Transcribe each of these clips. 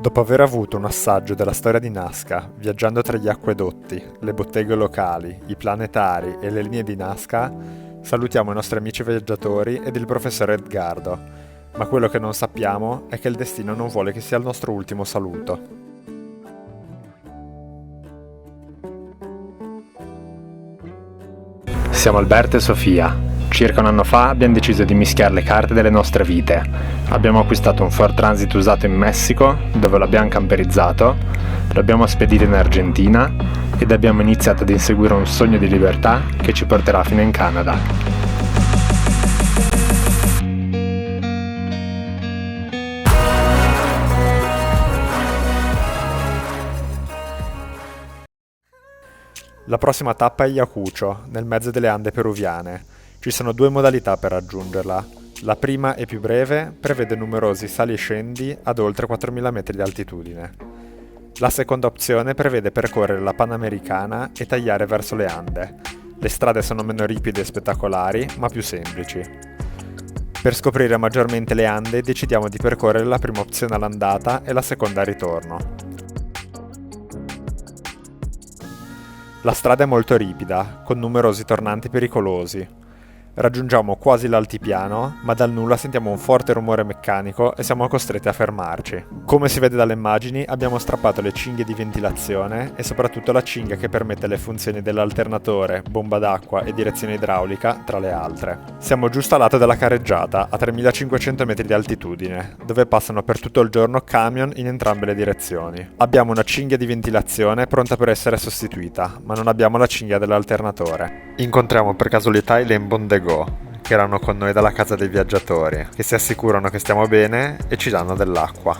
Dopo aver avuto un assaggio della storia di Nazca, viaggiando tra gli acquedotti, le botteghe locali, i planetari e le linee di Nazca, salutiamo i nostri amici viaggiatori ed il professore Edgardo, ma quello che non sappiamo è che il destino non vuole che sia il nostro ultimo saluto. Siamo Alberto e Sofia. Circa un anno fa abbiamo deciso di mischiare le carte delle nostre vite. Abbiamo acquistato un Ford Transit usato in Messico, dove l'abbiamo camperizzato, lo abbiamo spedito in Argentina ed abbiamo iniziato ad inseguire un sogno di libertà che ci porterà fino in Canada. La prossima tappa è Ayacucho, nel mezzo delle Ande peruviane. Ci sono due modalità per raggiungerla. La prima e più breve prevede numerosi sali e scendi ad oltre 4.000 metri di altitudine. La seconda opzione prevede percorrere la Panamericana e tagliare verso le Ande. Le strade sono meno ripide e spettacolari, ma più semplici. Per scoprire maggiormente le Ande decidiamo di percorrere la prima opzione all'andata e la seconda al ritorno. La strada è molto ripida, con numerosi tornanti pericolosi. Raggiungiamo quasi l'altipiano, ma dal nulla sentiamo un forte rumore meccanico e siamo costretti a fermarci. Come si vede dalle immagini, abbiamo strappato le cinghie di ventilazione e soprattutto la cinghia che permette le funzioni dell'alternatore, bomba d'acqua e direzione idraulica, tra le altre. Siamo giusto a lato della carreggiata, a 3.500 metri di altitudine, dove passano per tutto il giorno camion in entrambe le direzioni. Abbiamo una cinghia di ventilazione pronta per essere sostituita, ma non abbiamo la cinghia dell'alternatore. Incontriamo per casualità i Lembon de Go, che erano con noi dalla casa dei viaggiatori, che si assicurano che stiamo bene e ci danno dell'acqua.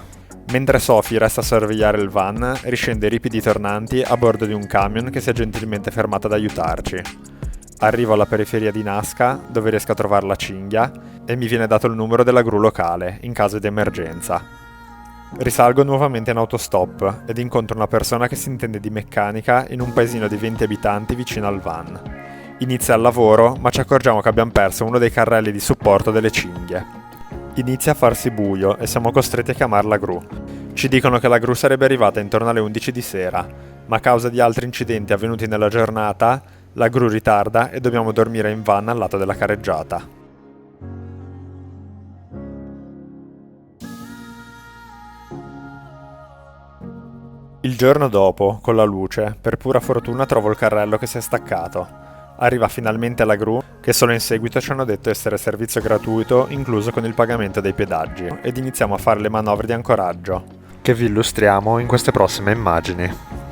Mentre Sophie resta a sorvegliare il van, riscende i ripidi tornanti a bordo di un camion che si è gentilmente fermato ad aiutarci. Arrivo alla periferia di Nazca, dove riesco a trovare la cinghia, e mi viene dato il numero della gru locale, in caso di emergenza. Risalgo nuovamente in autostop ed incontro una persona che si intende di meccanica in un paesino di 20 abitanti vicino al van. Inizia il lavoro, ma ci accorgiamo che abbiamo perso uno dei carrelli di supporto delle cinghie. Inizia a farsi buio e siamo costretti a chiamare la gru. Ci dicono che la gru sarebbe arrivata intorno alle 11 di sera, ma a causa di altri incidenti avvenuti nella giornata, la gru ritarda e dobbiamo dormire in van al lato della carreggiata. Il giorno dopo, con la luce, per pura fortuna trovo il carrello che si è staccato. Arriva finalmente la gru, che solo in seguito ci hanno detto essere servizio gratuito, incluso con il pagamento dei pedaggi, ed iniziamo a fare le manovre di ancoraggio, che vi illustriamo in queste prossime immagini.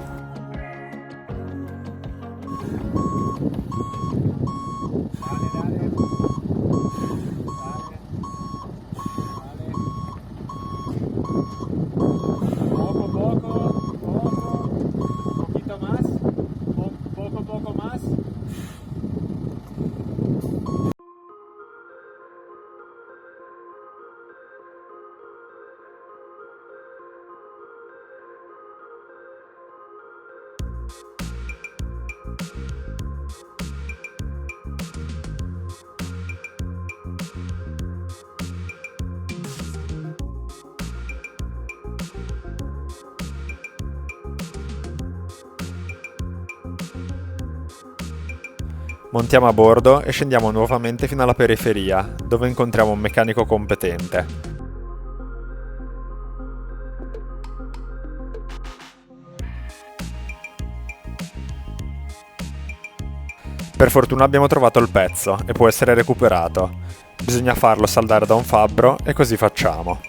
Montiamo a bordo e scendiamo nuovamente fino alla periferia, dove incontriamo un meccanico competente. Per fortuna abbiamo trovato il pezzo e può essere recuperato. Bisogna farlo saldare da un fabbro e così facciamo.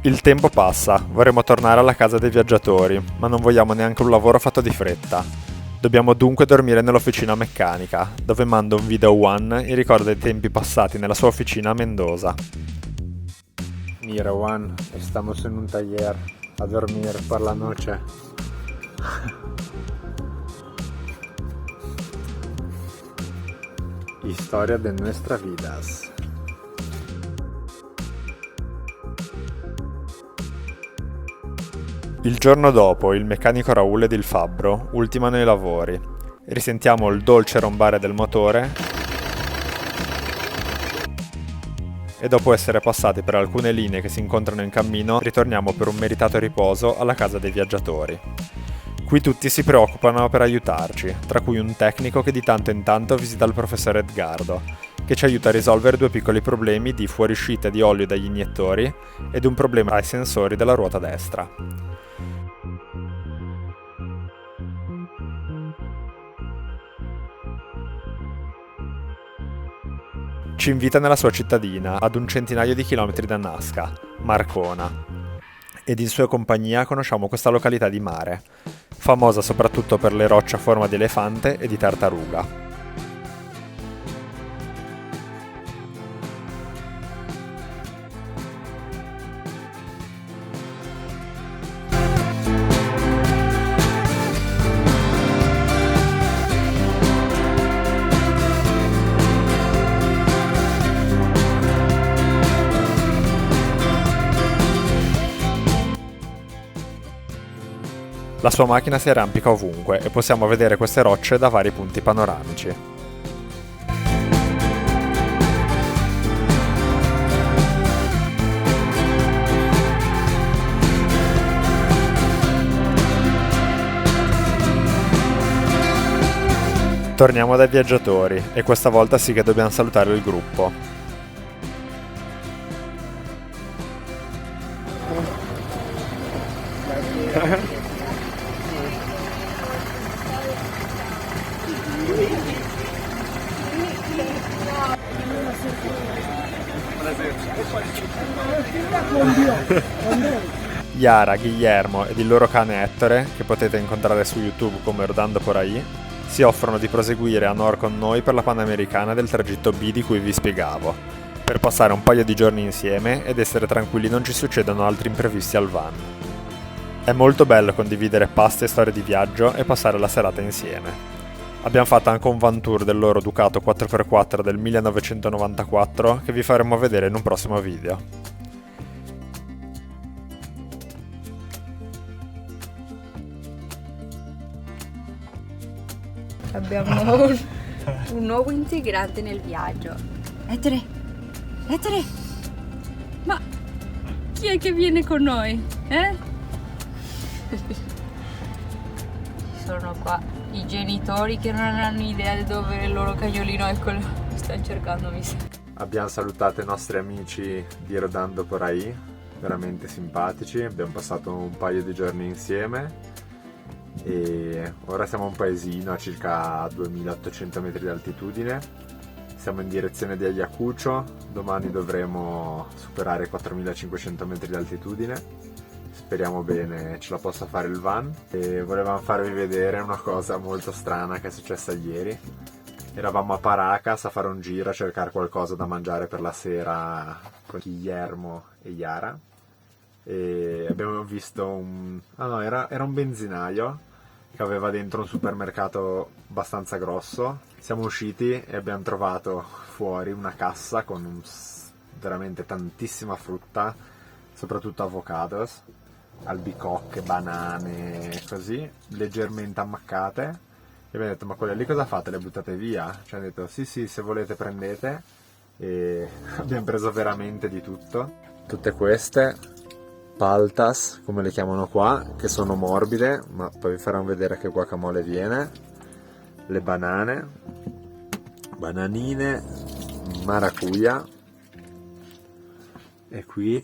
Il tempo passa, vorremmo tornare alla casa dei viaggiatori, ma non vogliamo neanche un lavoro fatto di fretta. Dobbiamo dunque dormire nell'officina meccanica, dove mando un video Juan in ricordo dei tempi passati nella sua officina a Mendoza. Mira Juan, estamos en un taller a dormir por la noche. Historia de nuestras vidas. Il giorno dopo, il meccanico Raul ed il fabbro ultimano i lavori. Risentiamo il dolce rombare del motore e dopo essere passati per alcune linee che si incontrano in cammino, ritorniamo per un meritato riposo alla casa dei viaggiatori. Qui tutti si preoccupano per aiutarci, tra cui un tecnico che di tanto in tanto visita il professor Edgardo, che ci aiuta a risolvere 2 piccoli problemi di fuoriuscita di olio dagli iniettori ed un problema ai sensori della ruota destra. Ci invita nella sua cittadina, ad un centinaio di chilometri da Nasca, Marcona, ed in sua compagnia conosciamo questa località di mare, famosa soprattutto per le rocce a forma di elefante e di tartaruga. La sua macchina si arrampica ovunque e possiamo vedere queste rocce da vari punti panoramici. Torniamo dai viaggiatori e questa volta sì che dobbiamo salutare il gruppo. Yara, Guillermo ed il loro cane Ettore, che potete incontrare su YouTube come Rodando por ahí, si offrono di proseguire a nord con noi per la Panamericana del tragitto B di cui vi spiegavo, per passare un paio di giorni insieme ed essere tranquilli non ci succedano altri imprevisti al van. È molto bello condividere pasti e storie di viaggio e passare la serata insieme. Abbiamo fatto anche un van tour del loro Ducato 4x4 del 1994 che vi faremo vedere in un prossimo video. Abbiamo un nuovo integrante nel viaggio. Ettore! Ettore! Ma chi è che viene con noi? Sono qua i genitori che non hanno idea di dove è il loro cagnolino, eccolo, stanno cercando, mi sa. Abbiamo salutato i nostri amici di Rodando por ahí, veramente simpatici, abbiamo passato un paio di giorni insieme e ora siamo a un paesino a circa 2800 metri di altitudine. Siamo in direzione di Ayacucho, domani dovremo superare i 4500 metri di altitudine. Speriamo bene ce la possa fare il van e volevamo farvi vedere una cosa molto strana che è successa ieri. Eravamo a Paracas a fare un giro a cercare qualcosa da mangiare per la sera con Guillermo e Yara e abbiamo visto era un benzinaio che aveva dentro un supermercato abbastanza grosso. Siamo usciti e abbiamo trovato fuori una cassa con veramente tantissima frutta, soprattutto avocados, albicocche, banane, così, leggermente ammaccate. E abbiamo detto, ma quelle lì cosa fate? Le buttate via? Ci hanno detto, sì, se volete prendete. E abbiamo preso veramente di tutto. Tutte queste paltas, come le chiamano qua, che sono morbide, ma poi vi farò vedere che guacamole viene. Le banane, bananine, maracuja. E qui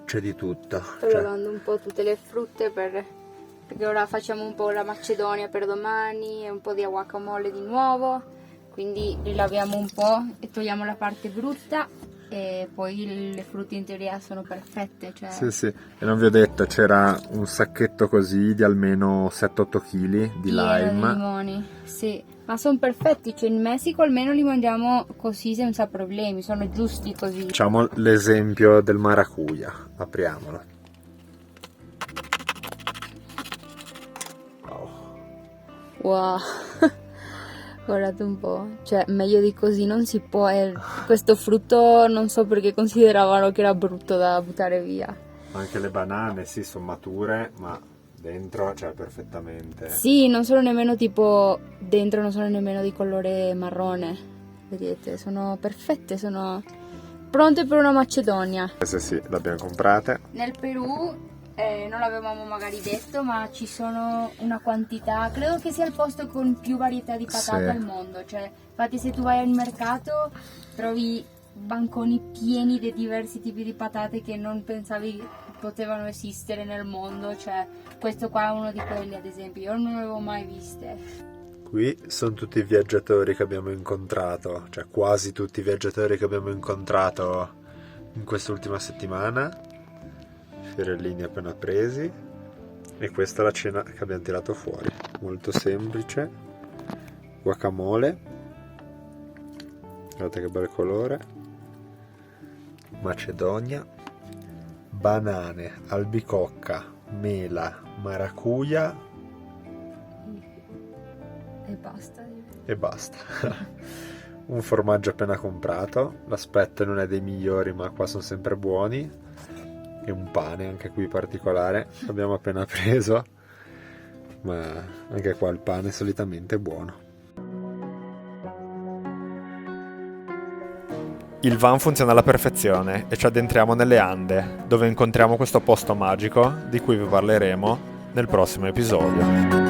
c'è di tutto. Sto lavando un po' tutte le frutte perché ora facciamo un po' la macedonia per domani e un po' di guacamole di nuovo, quindi rilaviamo un po' e togliamo la parte brutta e poi le frutte in teoria sono perfette, cioè... Sì, e non vi ho detto, c'era un sacchetto così di almeno 7-8 kg di lime. Di limoni, sì, ma sono perfetti, cioè in Messico almeno li mangiamo così senza problemi, sono giusti così. Facciamo l'esempio del maracuja, apriamolo. Wow, guardate un po', cioè meglio di così non si può, questo frutto non so perché consideravano che era brutto da buttare via. Anche le banane, sì, sono mature, ma dentro c'è perfettamente. Sì, non sono nemmeno tipo, dentro non sono nemmeno di colore marrone, vedete, sono perfette, sono pronte per una Macedonia. Queste sì, le abbiamo comprate. Nel Perù, non l'avevamo magari detto, ma ci sono una quantità, credo che sia il posto con più varietà di patate Sì. al mondo. Cioè, infatti se tu vai al mercato trovi banconi pieni di diversi tipi di patate che non pensavi potevano esistere nel mondo. Cioè, questo qua è uno di quelli, ad esempio, io non l'avevo mai viste. Qui sono tutti i viaggiatori che abbiamo incontrato, cioè quasi tutti i viaggiatori che abbiamo incontrato in quest'ultima settimana. Fiorellini appena presi. E questa è la cena che abbiamo tirato fuori. Molto semplice. Guacamole. Guardate che bel colore. Macedonia. Banane, albicocca, mela, maracuja E basta. e basta. Un formaggio appena comprato. L'aspetto non è dei migliori, ma qua sono sempre buoni. E un pane, anche qui particolare, abbiamo appena preso. Ma anche qua il pane solitamente è buono. Il van funziona alla perfezione e ci addentriamo nelle Ande, dove incontriamo questo posto magico di cui vi parleremo nel prossimo episodio.